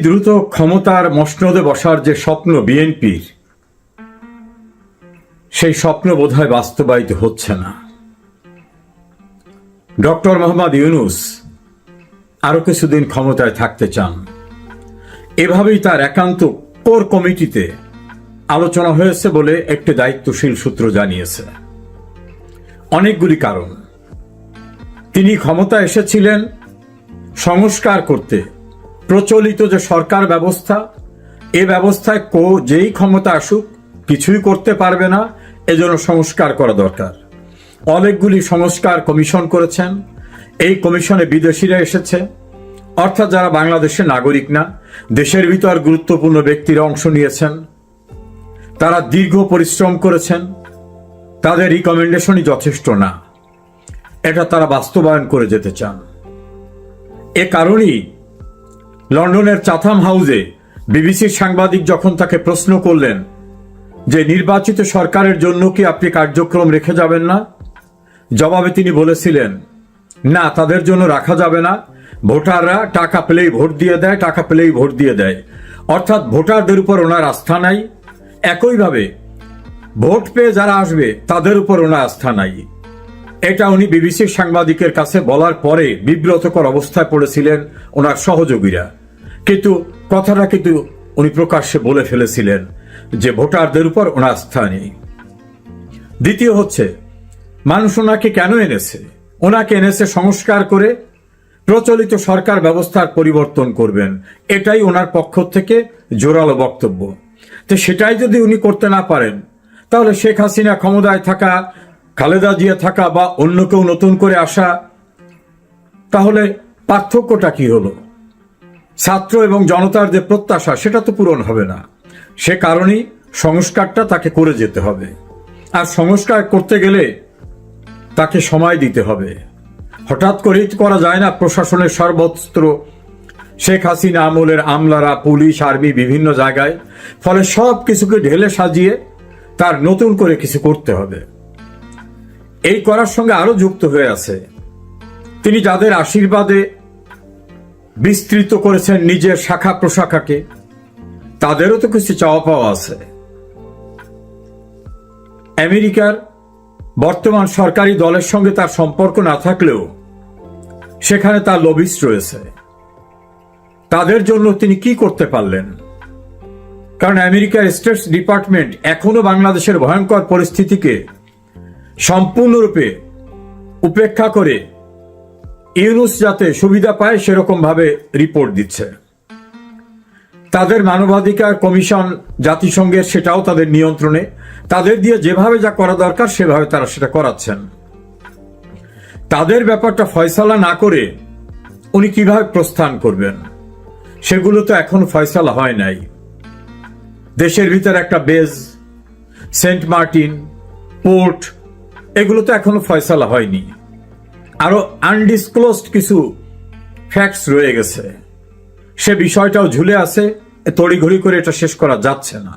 দ্রুত ক্ষমতার মসনদে বসার যে স্বপ্ন বিএনপির, সেই স্বপ্ন বোধহয় বাস্তবায়িত হচ্ছে না। ডক্টর মোহাম্মদ ইউনূস আরো কিছুদিন ক্ষমতায় থাকতে চান। এভাবেই তার একান্ত কোর কমিটিতে আলোচনা হয়েছে বলে একটি দায়িত্বশীল সূত্র জানিয়েছে। অনেকগুলি কারণ। তিনি ক্ষমতা এসেছিলেন সংস্কার করতে। প্রচলিত যে সরকার ব্যবস্থা, এ ব্যবস্থায় যেই ক্ষমতা আসুক কিছুই করতে পারবে না, এজন্য সংস্কার করা দরকার। অনেকগুলি সংস্কার কমিশন করেছেন। এই কমিশনে বিদেশিরা এসেছে, অর্থাৎ যারা বাংলাদেশের নাগরিক না, দেশের ভিতর গুরুত্বপূর্ণ ব্যক্তিরা অংশ নিয়েছেন। তারা দীর্ঘ পরিশ্রম করেছেন, তাদের রিকমেন্ডেশনই যথেষ্ট না, এটা তারা বাস্তবায়ন করে যেতে চান। এ কারণেই লন্ডনের চাথাম হাউসে বিবিসির সাংবাদিক যখন তাকে প্রশ্ন করলেন যে নির্বাচিত সরকারের জন্য কি আপনি কার্যক্রম রেখে যাবেন না, জবাবে তিনি বলেছিলেন না, তাদের জন্য রাখা যাবে না। ভোটাররা টাকা পেলেই ভোট দিয়ে দেয়, টাকা পেলেই ভোট দিয়ে দেয়, অর্থাৎ ভোটারদের উপর ওনার আস্থা নাই। একইভাবে ভোট পেয়ে যারা আসবে তাদের উপর ওনার আস্থা নাই। এটা উনি বিবিসির সাংবাদিকের কাছে বলার পরে বিব্রতকর অবস্থায় পড়েছিলেন ওনার সহযোগীরা। কিন্তু কথাটা উনি প্রকাশ্যে বলে ফেলেছিলেন যে ভোটারদের উপর ওনার আস্থা নেই। দ্বিতীয় হচ্ছে, মানুষ ওনাকে কেন এনেছে? ওনাকে এনেছে সংস্কার করে প্রচলিত সরকার ব্যবস্থার পরিবর্তন করবেন, এটাই ওনার পক্ষ থেকে জোরালো বক্তব্য। তো সেটাই যদি উনি করতে না পারেন, তাহলে শেখ হাসিনা ক্ষমতায় থাকা, খালেদা জিয়া থাকা বা অন্য কেউ নতুন করে আসা, তাহলে পার্থক্যটা কি হলো? ছাত্র এবং জনতার যে প্রত্যাশা সেটা তো পূরণ হবে না। সে কারণেই সংস্কারটা তাকে করে যেতে হবে। আর সংস্কার করতে গেলে তাকে সময় দিতে হবে। হঠাৎ করেই করা যায় না। প্রশাসনের সর্বত্র শেখ হাসিনা আমলের আমলারা, পুলিশ, আর্মি বিভিন্ন জায়গায়, ফলে সব কিছুকে ঢেলে সাজিয়ে তার নতুন করে কিছু করতে হবে। এই করার সঙ্গে আরো যুক্ত হয়ে আছে তিনি যাদের আশীর্বাদে বিস্তৃত করেছেন নিজের শাখা প্রশাখাকে, তাদেরও তো কিছু চাওয়া পাওয়া আছে। আমেরিকার বর্তমান সরকারি দলের সঙ্গে তার সম্পর্ক না থাকলেও সেখানে তার লবিস্ট রয়েছে। তাদের জন্য তিনি কি করতে পারলেন? কারণ আমেরিকার স্টেট ডিপার্টমেন্ট এখনো বাংলাদেশের ভয়ঙ্কর পরিস্থিতিকে সম্পূর্ণরূপে উপেক্ষা করে ইউনূস যাতে সুবিধা পায় সেরকম ভাবে রিপোর্ট দিচ্ছে। তাদের মানবাধিকার কমিশন জাতিসংঘের, সেটাও তাদের নিয়ন্ত্রণে। তাদের দিয়ে যেভাবে যা করা দরকার সেভাবে তারা সেটা করাচ্ছেন। তাদের ব্যাপারটা ফয়সালা না করে উনি কিভাবে প্রস্থান করবেন, সেগুলো তো এখন ফয়সালা হয় নাই। দেশের ভিতর একটা বেজ, সেন্ট মার্টিন, পোর্ট, এগুলো তো এখনো ফয়সালা হয়নি। আরো আনডিসক্লোজড কিছু ফ্যাক্টস রয়ে গেছে, সে বিষয়টাও ঝুলে আছে। তড়িঘড়ি করে এটা শেষ করা যাচ্ছে না।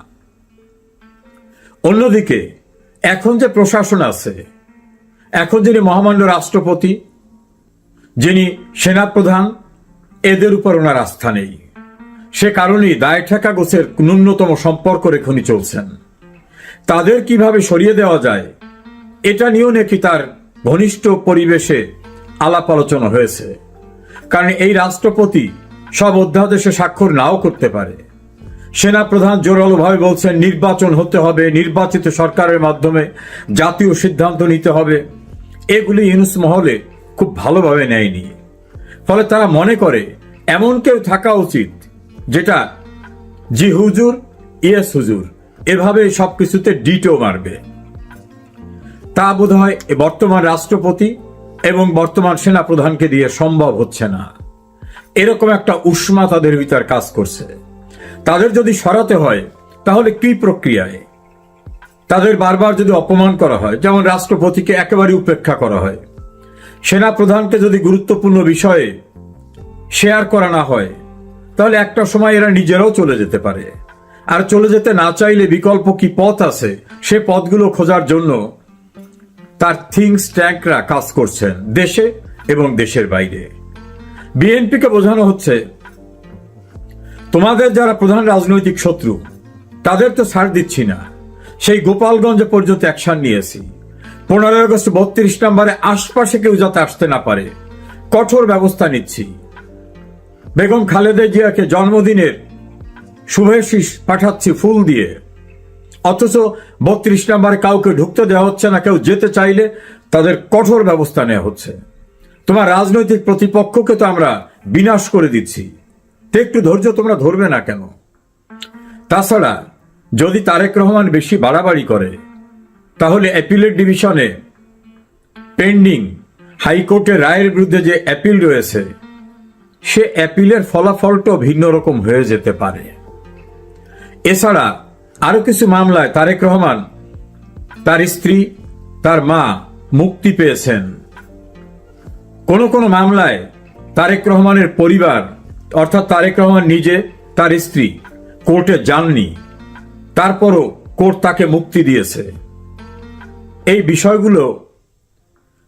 অন্যদিকে এখন যে প্রশাসন আছে, এখন যিনি মহামান্য রাষ্ট্রপতি, যিনি সেনাপ্রধান, এদের উপর ওনার আস্থা নেই। সে কারণেই দায় ঠেকা গোছের ন্যূনতম সম্পর্ক রেখে উনি চলছেন। তাদের কিভাবে সরিয়ে দেওয়া যায় এটা নিয়েও নাকি তার ঘনিষ্ঠ পরিবেশে আলাপ আলোচনা হয়েছে। কারণ এই রাষ্ট্রপতি সব অধ্যাদেশে স্বাক্ষর নাও করতে পারে। সেনাপ্রধান জোরালোভাবে বলছেন নির্বাচন হতে হবে, নির্বাচিত সরকারের মাধ্যমে জাতীয় সিদ্ধান্ত নিতে হবে। এগুলি ইউনূস মহলে খুব ভালোভাবে নেয়নি। ফলে তারা মনে করে এমন কেউ থাকা উচিত যেটা জি হুজুর, ইয়েস হুজুর, এভাবে সবকিছুতে ডিটো মারবে। তা বোধহয় বর্তমান রাষ্ট্রপতি এবং বর্তমান সেনাপ্রধানকে দিয়ে সম্ভব হচ্ছে না। এরকম একটা উষ্মা তাদের ভিতর কাজ করছে। তাদের যদি সরাতে হয় তাহলে কি প্রক্রিয়ায়? তাদের বারবার যদি অপমান করা হয়, যেমন রাষ্ট্রপতিকে একেবারে উপেক্ষা করা হয়, সেনাপ্রধানকে যদি গুরুত্বপূর্ণ বিষয়ে শেয়ার করা না হয়, তাহলে একটা সময় এরা নিজেরাও চলে যেতে পারে। আর চলে যেতে না চাইলে বিকল্প কি পথ আছে, সে পথগুলো খোঁজার জন্য তার থিংস ট্যাঙ্করা কাজ করছেন দেশে এবং দেশের বাইরে। বিএনপিকে বোঝানো হচ্ছে তোমাদের যারা প্রধান রাজনৈতিক শত্রু তাদের তো ছাড় দিচ্ছি না, সেই গোপালগঞ্জ পর্যন্ত অ্যাকশন নিয়েছি। 15 আগস্ট 32 নম্বরে আশপাশে কেউ যাতে আসতে না পারে কঠোর ব্যবস্থা নিচ্ছি। বেগম খালেদা জিয়াকে জন্মদিনের শুভেচ্ছা পাঠাচ্ছি ফুল দিয়ে, অথচ 32 নম্বরে কাউকে ঢুকতে দেওয়া হচ্ছে না। কেউ যেতে চাইলে তাদের কঠোর ব্যবস্থা নেওয়া হচ্ছে। তোমার রাজনৈতিক প্রতিপক্ষকে তো আমরা বিনাশ করে দিচ্ছি, তো একটু ধৈর্য তোমরা ধরবে না কেন? তাছাড়া যদি তারেক রহমান বেশি বাড়াবাড়ি করে তাহলে অ্যাপিলেট ডিভিশনে পেন্ডিং হাইকোর্টের রায়ের বিরুদ্ধে যে অ্যাপিল রয়েছে সে অ্যাপিলের ফলাফলটাও ভিন্ন রকম হয়ে যেতে পারে। এছাড়া আরো কিছু মামলায় তারেক রহমান, তার স্ত্রী, তার মা মুক্তি পেয়েছেন। কোন কোন মামলায় তারেক রহমানের পরিবার অর্থাৎ তারেক রহমান নিজে, তার স্ত্রী কোর্টে যাননি, তারপরও কোর্ট তাকে মুক্তি দিয়েছে। এই বিষয়গুলো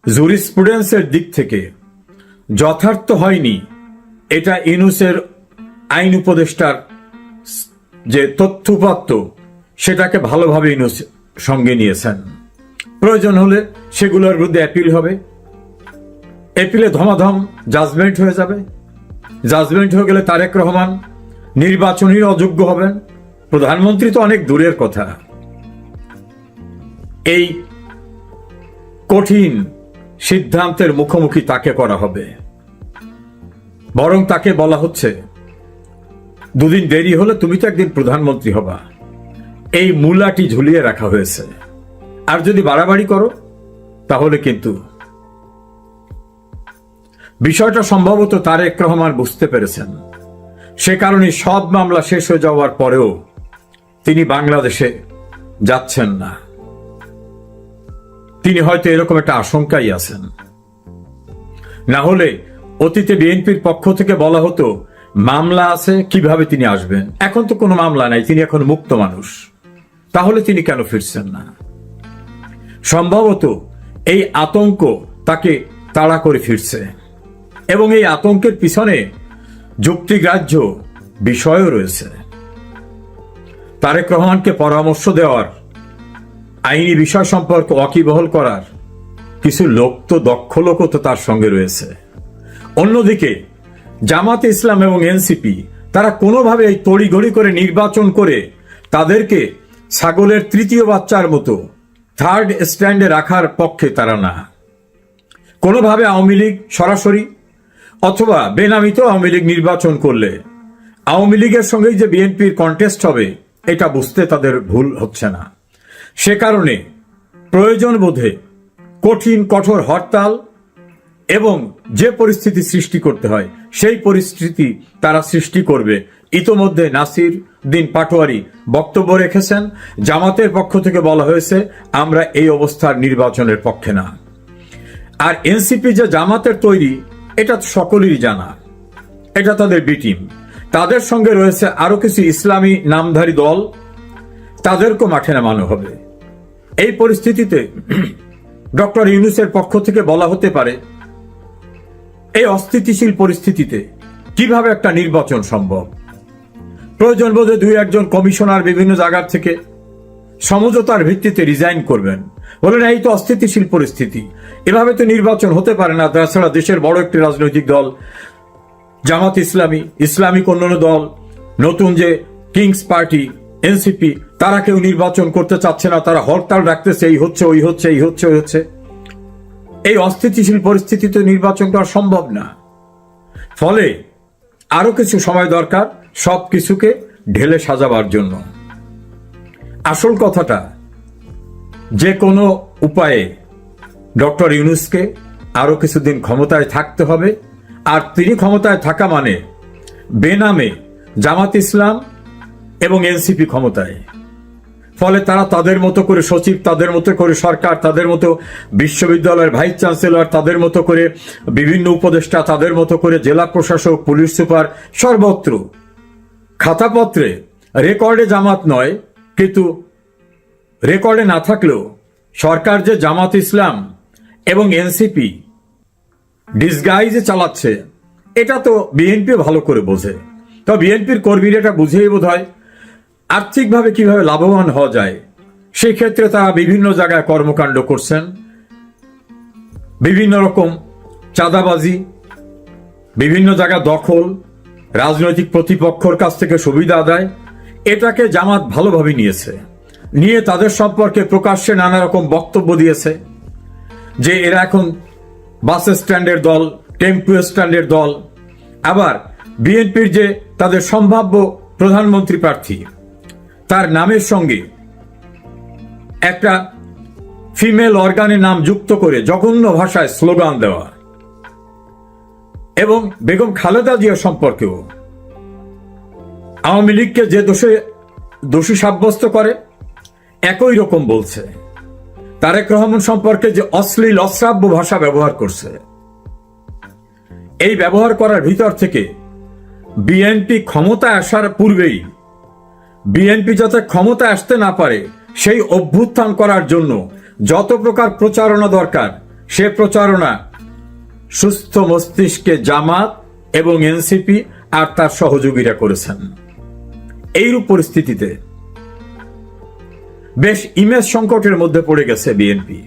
জুরিসপ্রুডেন্সের দিক থেকে যথার্থ হয়নি, এটা ইউনূসের আইন উপদেষ্টার যে তথ্যপাত্র সেটাকে ভালোভাবে ইউনূস সঙ্গে নিয়েছেন। প্রয়োজন হলে সেগুলোর বিরুদ্ধে অ্যাপিল হবে, অ্যাপিলে ধমাধম জাজমেন্ট হয়ে যাবে। জাজমেন্ট হয়ে গেলে তারেক রহমান নির্বাচনের অযোগ্য হবেন। প্রধানমন্ত্রী তো অনেক দূরের কথা, এই কঠিন সিদ্ধান্তের মুখোমুখি তাকে করা হবে। বরং তাকে বলা হচ্ছে দুদিন দেরি হলে তুমি তো একদিন প্রধানমন্ত্রী হবা, এই মূলাটি ঝুলিয়ে রাখা হয়েছে। আর যদি বাড়াবাড়ি করো তাহলে কিন্তু বিষয়টা সম্ভবত তারেক রহমান বুঝতে পেরেছেন। সে কারণে সব মামলা শেষ হয়ে যাওয়ার পরেও তিনি বাংলাদেশে যাচ্ছেন না। তিনি হয়তো এরকম একটা আশঙ্কাই আছেন। না হলে অতীতে বিএনপির পক্ষ থেকে বলা হতো মামলা আছে, কিভাবে তিনি আসবেন? এখন তো কোনো মামলা নাই, তিনি এখন মুক্ত মানুষ, তাহলে তিনি কেন ফিরছেন না? সম্ভবত এই আতঙ্ক তাকে তাড়া করে ফিরছে, এবং এই আতঙ্কের পিছনে যুক্তিগ্রাহ্য বিষয়ও রয়েছে। তারেক রহমানকে পরামর্শ দেওয়ার, আইনি বিষয় সম্পর্কে ওয়াকিবহাল করার কিছু লোক তো, দক্ষ লোকও তো তার সঙ্গে রয়েছে। অন্যদিকে জামাতে ইসলাম এবং এনসিপি তারা কোনোভাবে এই তড়িঘড়ি করে নির্বাচন করে তাদেরকে ছাগলের তৃতীয় বাচ্চার মতো থার্ড স্ট্যান্ডে রাখার পক্ষে তারা না। কোনোভাবে আওয়ামী লীগ সরাসরি অথবা বেনামিতেও আওয়ামী লীগ নির্বাচন করলে আওয়ামী লীগের সঙ্গেই যে বিএনপির কন্টেস্ট হবে এটা বুঝতে তাদের ভুল হচ্ছে না। সে কারণে প্রয়োজন বোধে কঠিন কঠোর হরতাল এবং যে পরিস্থিতি সৃষ্টি করতে হয় সেই পরিস্থিতি তারা সৃষ্টি করবে। ইতোমধ্যে নাসির উদ্দিন পাটোয়ারি বক্তব্য রেখেছেন, জামাতের পক্ষ থেকে বলা হয়েছে আমরা এই অবস্থার নির্বাচনের পক্ষে না। আর এনসিপি যে জামাতের তৈরি এটা তো সকলেরই জানা, এটা তাদের বি টিম। তাদের সঙ্গে রয়েছে আরো কিছু ইসলামী নামধারী দল, তাদেরকেও মাঠে নামানো হবে। এই পরিস্থিতিতে ডক্টর ইউনূসের পক্ষ থেকে বলা হতে পারে এই অস্থিতিশীল পরিস্থিতিতে কিভাবে একটা নির্বাচন সম্ভব। প্রয়োজন বোধে 2-1 কমিশনার বিভিন্ন জায়গা থেকে সমঝোতার ভিত্তিতে রিজাইন করবেন, বলেন এই তো অস্থিতিশীল পরিস্থিতি, এভাবে তো নির্বাচন হতে পারে না। তাছাড়া দেশের বড় একটি রাজনৈতিক দল জামাত ইসলামী, ইসলামিক অন্যান্য দল, নতুন যে কিংস পার্টি এনসিপি, তারা কেউ নির্বাচন করতে চাচ্ছে না, তারা হরতাল রাখতেছে, এই হচ্ছে ওই হচ্ছে, এই হচ্ছে ওই হচ্ছে। এই অস্থিতিশীল পরিস্থিতিতে নির্বাচন করা সম্ভব না। ফলে আরো কিছু সময় দরকার সবকিছুকে ঢেলে সাজাবার জন্য। আসল কথাটা যে কোনো উপায়ে ডক্টর ইউনূসকে আরো কিছুদিন ক্ষমতায় থাকতে হবে। আর তিনি ক্ষমতায় থাকা মানে বেনামে জামাত ইসলাম এবং এনসিপি ক্ষমতায়। ফলে তারা তাদের মতো করে সচিব, তাদের মতো করে সরকার, তাদের মতো বিশ্ববিদ্যালয়ের ভাইস চ্যান্সেলর, তাদের মতো করে বিভিন্ন উপদেষ্টা, তাদের মতো করে জেলা প্রশাসক, পুলিশ সুপার, সর্বত্র খাতাপত্রে রেকর্ডে জামাত নয়, কিন্তু রেকর্ডে না থাকলেও সরকার যে জামাত ইসলাম এবং এনসিপি ডিসগাইজে চালাচ্ছে এটা তো বিএনপি ভালো করে বোঝে। তো বিএনপির কর্মীরা এটা বুঝেই বোধ হয় আর্থিকভাবে কিভাবে লাভবান হওয়া যায়, সেই ক্ষেত্রে তারা বিভিন্ন জায়গায় কর্মকাণ্ড করছেন, বিভিন্ন রকম চাঁদাবাজি, বিভিন্ন জায়গায় দখল, রাজনৈতিক প্রতিপক্ষের কাছ থেকে সুবিধা আদায়, এটাকে জামাত ভালোভাবে নিয়ে তাদের সম্পর্কে প্রকাশ্যে নানা রকম বক্তব্য দিয়েছে যে এরা এখন বাস স্ট্যান্ডের দল, টেম্পু স্ট্যান্ডের দল। আবার বিএনপির যে তাদের সম্ভাব্য প্রধানমন্ত্রী প্রার্থী, তার নামের সঙ্গে একটা ফিমেল অর্গানের নাম যুক্ত করে জঘন্য ভাষায় স্লোগান দেওয়া, এবং বেগম খালেদা জিয়া সম্পর্কেও আওয়ামী লীগকে যে দোষী সাব্যস্ত করে একই রকম বলছে। তারেক রহমান সম্পর্কে যে অশ্লীল অশ্রাব্য ভাষা ব্যবহার করছে, এই ব্যবহার করার ভিতর থেকে বিএনপি ক্ষমতায় আসার পূর্বেই বিএনপি যাতে ক্ষমতায় আসতে না পারে সেই অভ্যুত্থান করার জন্য যত প্রকার প্রচারণা দরকার, সে প্রচারণা সুস্থ মস্তিষ্কে জামাত এবং এনসিপি আর তার সহযোগীরা করেছেন। এইরূপ পরিস্থিতিতে বেশ ইমেজ সংকটের মধ্যে পড়ে গেছে বিএনপি।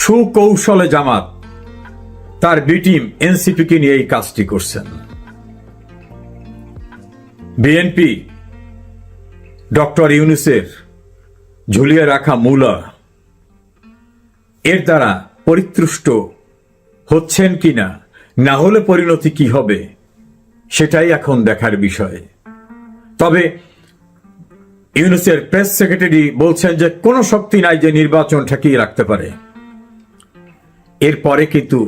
সুকৌশলে জামাত তার বি টিম এনসিপিকে নিয়ে এই কাজটি করছেন। বিএনপি ডক্টর ইউনূসের ঝুলিয়ে রাখা মূলা এর দ্বারা পরিতুষ্ট হচ্ছেন কিনা, না হলে পরিণতি কি হবে, সেটাই এখন দেখার বিষয়। তবে ইউনূসের প্রেস সেক্রেটারি বলছেন যে কোনো শক্তি নাই যে নির্বাচন ঠেকিয়ে রাখতে পারে। এরপরে কিন্তু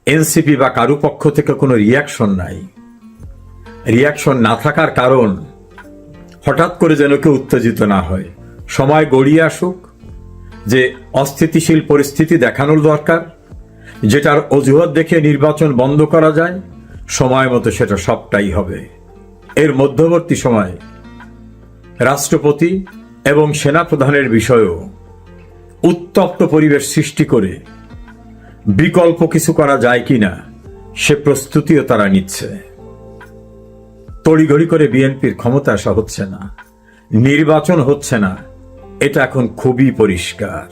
এনসিপি বা কারো পক্ষ থেকে কোনো রিয়াকশন নাই। রিয়াকশন না থাকার কারণ, হঠাৎ করে যেন কেউ উত্তেজিত না হয়, সময় গড়িয়ে আসুক, যে অস্থিতিশীল পরিস্থিতি দেখানোর দরকার, যেটার অজুহাত দেখে নির্বাচন বন্ধ করা যায়, সময় মতো সেটা সবটাই হবে। এর মধ্যবর্তী সময় রাষ্ট্রপতি এবং সেনাপ্রধানের বিষয়েও উত্তপ্ত পরিবেশ সৃষ্টি করে বিকল্প কিছু করা যায় কিনা সে প্রস্তুতিও তারা নিচ্ছে। তড়িঘড়ি করে বিএনপির ক্ষমতা আসা হচ্ছে না, নির্বাচন হচ্ছে না, এটা এখন খুবই পরিষ্কার।